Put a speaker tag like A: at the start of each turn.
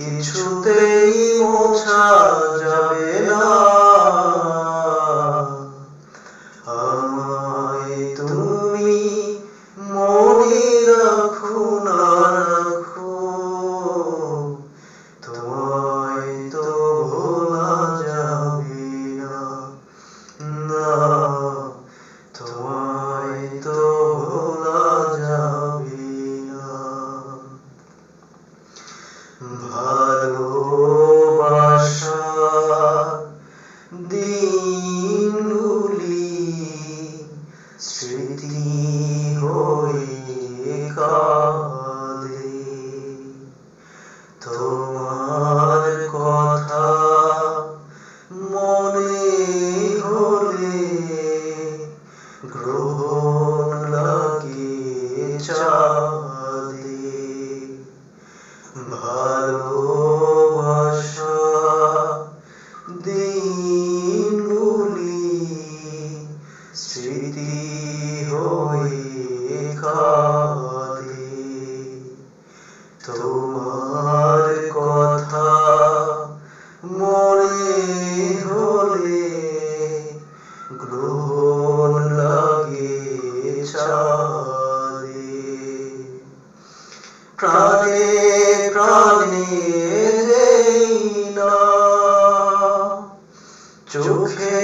A: কিছুতেই মোছা যাবে না। আমায় তুমি মনে রাখো না রাখো, তোমায় তো ভোলা যাবে না, না তোমায় তো ভোলা যাবে না। ভালোবাসা দিনগুলি স্মৃতি হয়ে কাঁদে, তোমার কথা মনে হলে গ্রহণ লাগে চাঁদে। ভালোবাসা দিনগুলি স্মৃতি হয়ে কাঁদে, তোমার কথা মনে হলে গ্রহণ লাগে চাঁদে। প্রাণে প্রাণে যেই না চোখে